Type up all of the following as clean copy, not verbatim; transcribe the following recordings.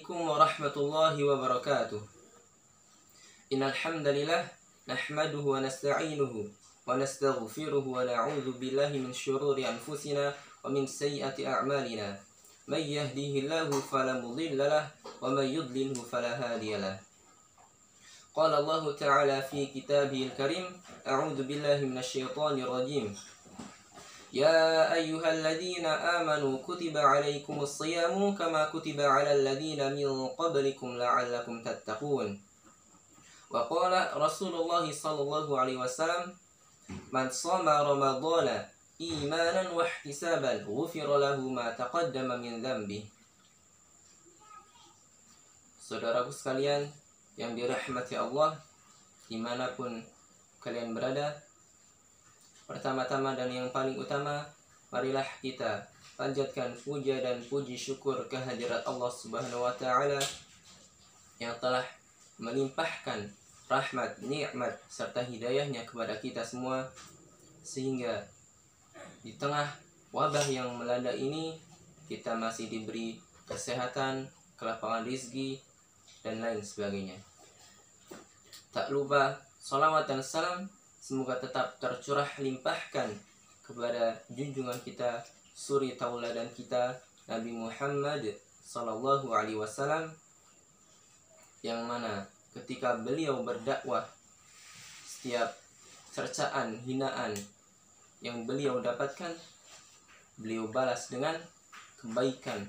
عليكم ورحمة الله وبركاته. إن الحمد لله نحمده ونستعينه ونستغفره ونعوذ بالله من شرور أنفسنا ومن سيئات أعمالنا. من يهده الله فلا مضل له ومن يضلله فلا هادي له. قال الله تعالى في كتابه الكريم: أعوذ بالله من الشيطان الرجيم. يا أيها الذين آمنوا كتب عليكم الصيام كما كتب على الذين من قبلكم لعلكم تتقون. وقال رسول الله صلى الله عليه وسلم: من صام رمضان إيمانا واحتسابا غفر له ما تقدم من ذنبه. Saudaraku sekalian yang dirahmati Allah, dimanapun kalian berada, pertama-tama dan yang paling utama, marilah kita panjatkan puja dan puji syukur kehadirat Allah Subhanahu wa Ta'ala yang telah melimpahkan rahmat, nikmat serta hidayahnya kepada kita semua, sehingga di tengah wabah yang melanda ini kita masih diberi kesehatan, kelapangan rezeki dan lain sebagainya. Tak lupa salawat dan salam semoga tetap tercurah limpahkan kepada junjungan kita, suri tauladan kita, Nabi Muhammad sallallahu alaihi wasallam, yang mana ketika beliau berdakwah, setiap cercaan, hinaan yang beliau dapatkan, beliau balas dengan kebaikan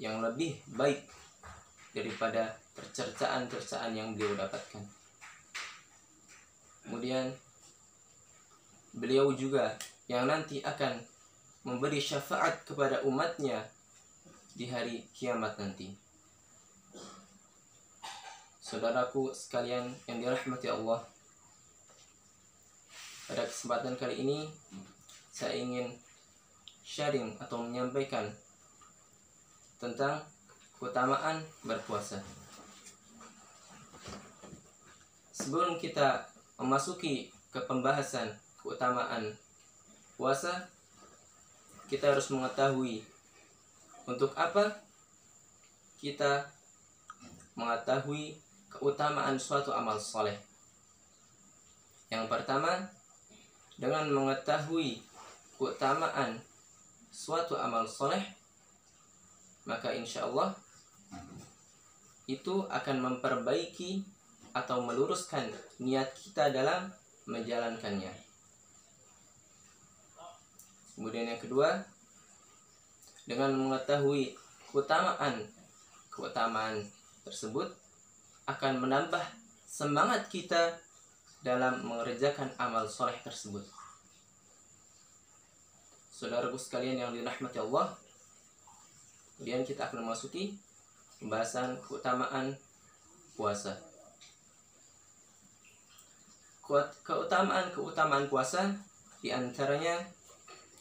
yang lebih baik daripada cercaan-cercaan yang beliau dapatkan. Kemudian beliau juga yang nanti akan memberi syafaat kepada umatnya di hari kiamat nanti. Saudaraku sekalian yang dirahmati Allah, pada kesempatan kali ini saya ingin sharing atau menyampaikan tentang keutamaan berpuasa. Sebelum kita memasuki ke pembahasan keutamaan puasa, kita harus mengetahui untuk apa kita mengetahui keutamaan suatu amal soleh. Yang pertama, dengan mengetahui keutamaan suatu amal soleh, maka insya Allah itu akan memperbaiki atau meluruskan niat kita dalam menjalankannya. Kemudian yang kedua, dengan mengetahui keutamaan tersebut akan menambah semangat kita dalam mengerjakan amal soleh tersebut. Saudaraku sekalian yang dirahmati Allah, kemudian kita akan memasuki pembahasan keutamaan puasa. Keutamaan puasa diantaranya,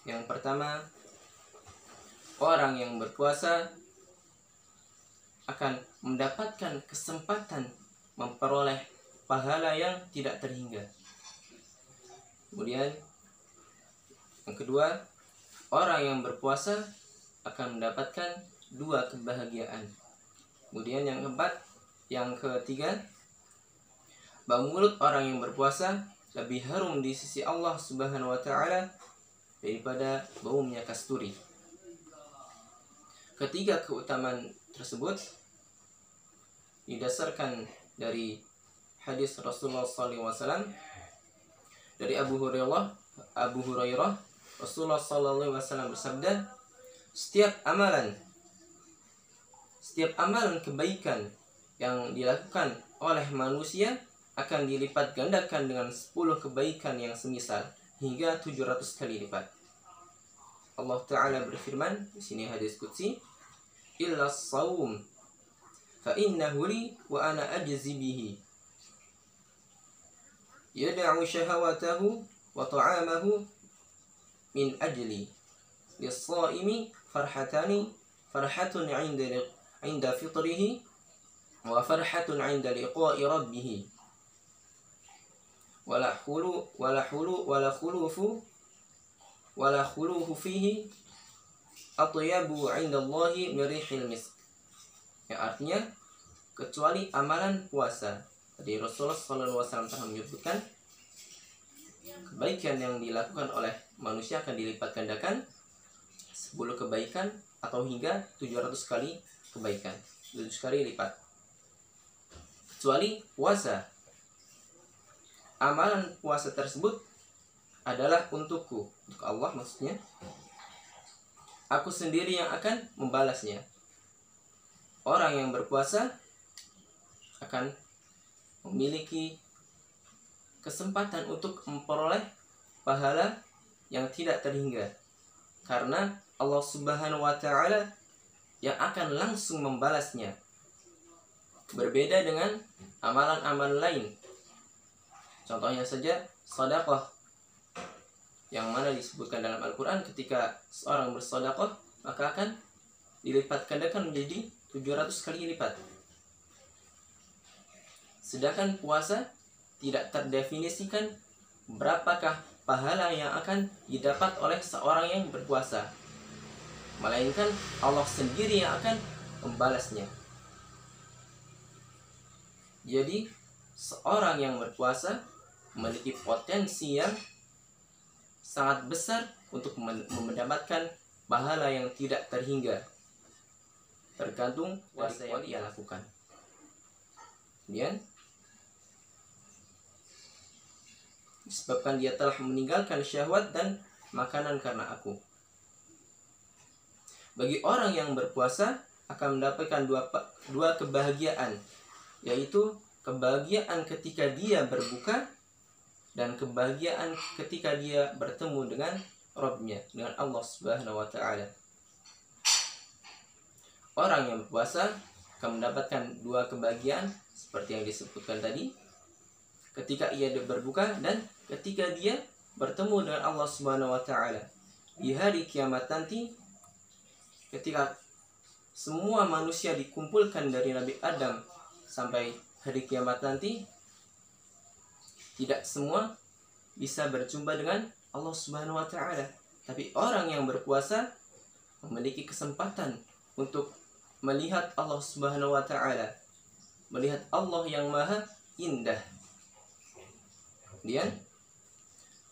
yang pertama, orang yang berpuasa akan mendapatkan kesempatan memperoleh pahala yang tidak terhingga. Kemudian yang kedua, orang yang berpuasa akan mendapatkan 2 kebahagiaan. Kemudian yang ketiga, bau mulut orang yang berpuasa lebih harum di sisi Allah Subhanahu wa Ta'ala daripada bau minyak kasturi. Ketiga keutamaan tersebut didasarkan dari hadis Rasulullah SAW dari Abu Hurairah. Rasulullah SAW bersabda, setiap amalan kebaikan yang dilakukan oleh manusia akan dilipat gandakan dengan 10 kebaikan yang semisal hingga 700 kali lipat. Allah Ta'ala berfirman, di sini hadis qudsi, illa as-saum fa innahu li wa ana ajzi bihi yad'u shahawatahu wa ta'amahu min ajli lis-saimi farhatun 'inda fitrihi wa farhatun 'inda liqa'i rabbih wala khulufu fihi atyabu 'inda Allahi min rihil misk. yang artinya kecuali amalan puasa. Tadi Rasulullah SAW telah menyebutkan kebaikan yang dilakukan oleh manusia akan dilipat gandakan 10 kebaikan atau hingga 700 kali kebaikan, 700 kali lipat, kecuali puasa. Amalan puasa tersebut adalah untukku, untuk Allah maksudnya. Aku sendiri yang akan membalasnya. Orang yang berpuasa akan memiliki kesempatan untuk memperoleh pahala yang tidak terhingga, karena Allah Subhanahu wa Ta'ala yang akan langsung membalasnya. Berbeda dengan amalan-amalan lain. Contohnya saja sedekah, yang mana disebutkan dalam Al-Quran, ketika seorang bersedekah maka akan dilipat gandakan menjadi 700 kali lipat. Sedangkan puasa tidak terdefinisikan berapakah pahala yang akan didapat oleh seorang yang berpuasa, melainkan Allah sendiri yang akan membalasnya. Jadi seorang yang berpuasa memiliki potensi yang sangat besar untuk mendapatkan pahala yang tidak terhingga, tergantung puasa yang ia lakukan. Kemudian disebabkan dia telah meninggalkan syahwat dan makanan karena aku. Bagi orang yang berpuasa akan mendapatkan dua kebahagiaan, yaitu kebahagiaan ketika dia berbuka dan kebahagiaan ketika dia bertemu dengan Rabb-Nya, dengan Allah Subhanahu wa Ta'ala. Orang yang berpuasa akan mendapatkan dua kebahagiaan seperti yang disebutkan tadi, ketika ia berbuka dan ketika dia bertemu dengan Allah Subhanahu wa Ta'ala. Di hari kiamat nanti, ketika semua manusia dikumpulkan dari Nabi Adam sampai hari kiamat nanti, tidak semua bisa berjumpa dengan Allah Subhanahu wa Ta'ala. Tapi orang yang berpuasa memiliki kesempatan untuk melihat Allah Subhanahu wa Ta'ala, melihat Allah yang maha indah. Kemudian,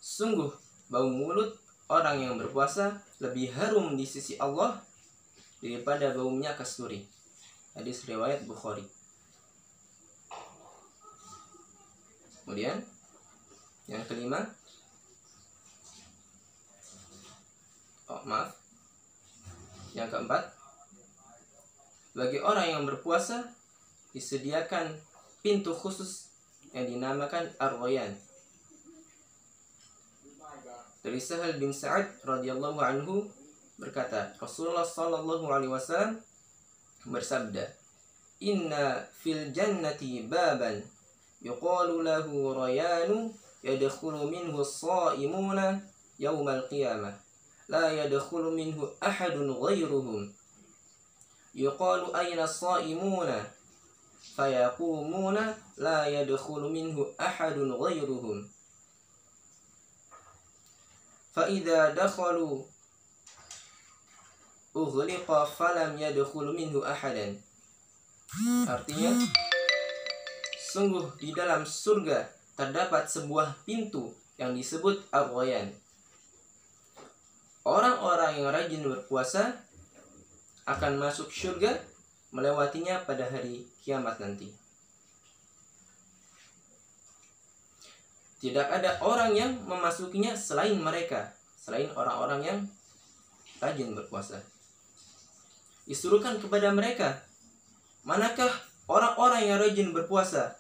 sungguh bau mulut orang yang berpuasa lebih harum di sisi Allah daripada bau minyak kasturi. Hadis riwayat Bukhari. Kemudian yang kelima, yang keempat, bagi orang yang berpuasa disediakan pintu khusus yang dinamakan Ar-Rayyan. Dari Sahal bin Sa'ad radhiyallahu anhu berkata, Rasulullah sallallahu alaihi wasallam bersabda, "Inna fil jannati baban yuqalu lahu Rayyan yadkhulu minhu as-sha'imuna yawmal qiyamah la yadkhulu minhu ahadun ghayruhum yuqalu ayna as-sha'imuna fayaqumuna la yadkhulu minhu ahadun ghayruhum fa idza dakhalu ughliqa falam yadkhulu minhu ahadan." Artinya, sungguh di dalam surga terdapat sebuah pintu yang disebut Ar-Rayyan. Orang-orang yang rajin berpuasa akan masuk surga melewatinya pada hari kiamat nanti. Tidak ada orang yang memasukinya selain mereka, selain orang-orang yang rajin berpuasa. Disuruhkan kepada mereka, manakah orang-orang yang rajin berpuasa?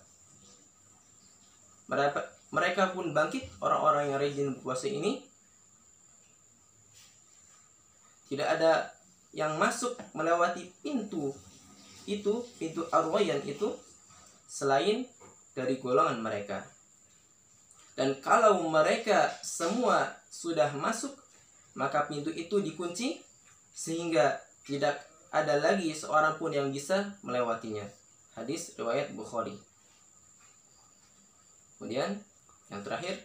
Mereka pun bangkit, orang-orang yang rajin berpuasa ini. Tidak ada yang masuk melewati pintu itu, pintu Ar-Rayyan itu, selain dari golongan mereka. Dan kalau mereka semua sudah masuk, maka pintu itu dikunci sehingga tidak ada lagi seorang pun yang bisa melewatinya. Hadis riwayat Bukhari. Kemudian yang terakhir,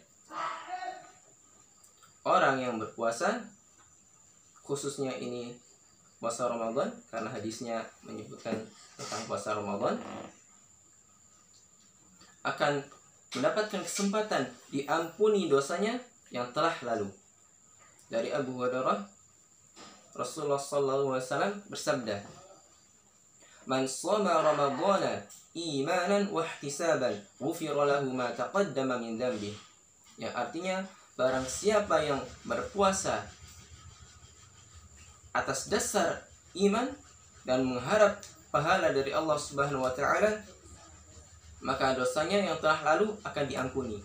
orang yang berpuasa, khususnya ini puasa Ramadan, karena hadisnya menyebutkan tentang puasa Ramadan, akan mendapatkan kesempatan diampuni dosanya yang telah lalu. Dari Abu Hurairah, Rasulullah SAW bersabda, "Man shoma Ramadhana imanan wa ihtisaban, ghufira lahu ma taqaddama min dhanbi." Yang artinya, barang siapa yang berpuasa atas dasar iman dan mengharap pahala dari Allah Subhanahu wa taala, maka dosanya yang telah lalu akan diampuni.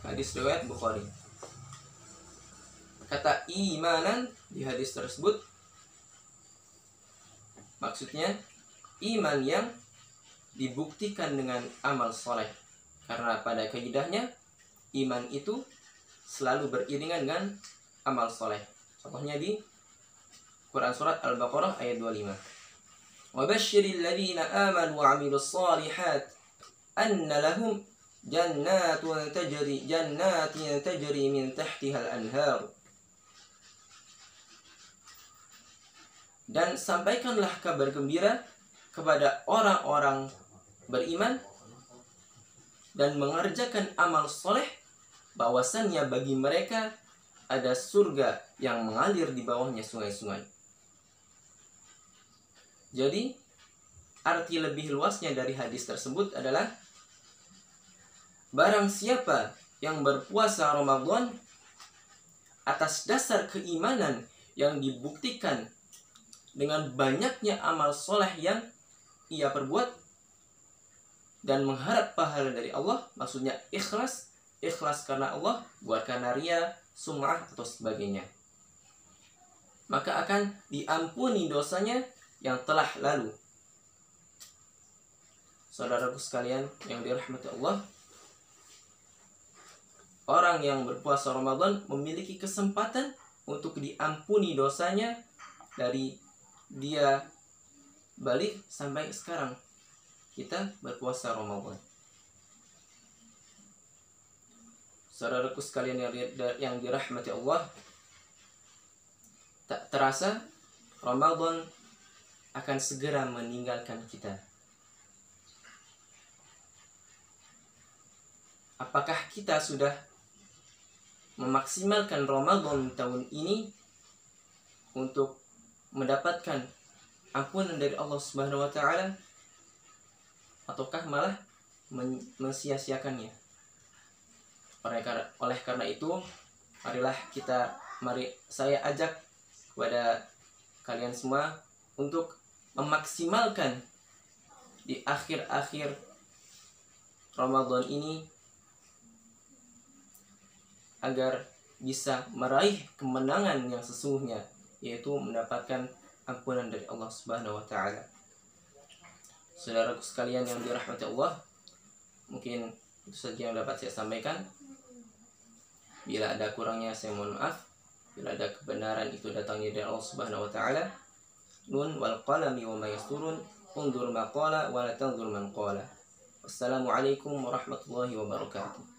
Hadis riwayat Bukhari. Kata imanan di hadis tersebut maksudnya iman yang dibuktikan dengan amal soleh, karena pada kaidahnya iman itu selalu beriringan dengan amal soleh. Contohnya di Quran surat Al-Baqarah ayat 25. Wa basyiril ladzina amanu wa 'amilus shalihat anna lahum jannatin tajri min tahtiha al-anhar. Dan sampaikanlah kabar gembira kepada orang-orang beriman dan mengerjakan amal soleh, bahwasannya bagi mereka ada surga yang mengalir di bawahnya sungai-sungai. Jadi, arti lebih luasnya dari hadis tersebut adalah barang siapa yang berpuasa Ramadan atas dasar keimanan yang dibuktikan dengan banyaknya amal soleh yang ia perbuat dan mengharap pahala dari Allah, maksudnya ikhlas karena Allah, bukan karena ria, sum'ah atau sebagainya, maka akan diampuni dosanya yang telah lalu. Saudaraku sekalian yang dirahmati Allah, orang yang berpuasa Ramadan memiliki kesempatan untuk diampuni dosanya dari dia balik sampai sekarang kita berpuasa Ramadan. Saudaraku sekalian yang dirahmati Allah, tak terasa Ramadan akan segera meninggalkan kita. Apakah kita sudah memaksimalkan Ramadan tahun ini untuk mendapatkan ampunan dari Allah Subhanahu wa taala, ataukah malah mensia-siakannya? Oleh karena itu, mari saya ajak kepada kalian semua untuk memaksimalkan di akhir-akhir Ramadan ini agar bisa meraih kemenangan yang sesungguhnya, yaitu mendapatkan ampunan dari Allah Subhanahu wa taala. Saudaraku sekalian yang dirahmati Allah, mungkin itu saja yang dapat saya sampaikan. Bila ada kurangnya saya mohon maaf. Bila ada kebenaran itu datangnya dari Allah Subhanahu wa taala. Nun wal qalami wa ma yasturun, undur ma qala wa la tanzur man qala. Wassalamualaikum warahmatullahi wabarakatuh.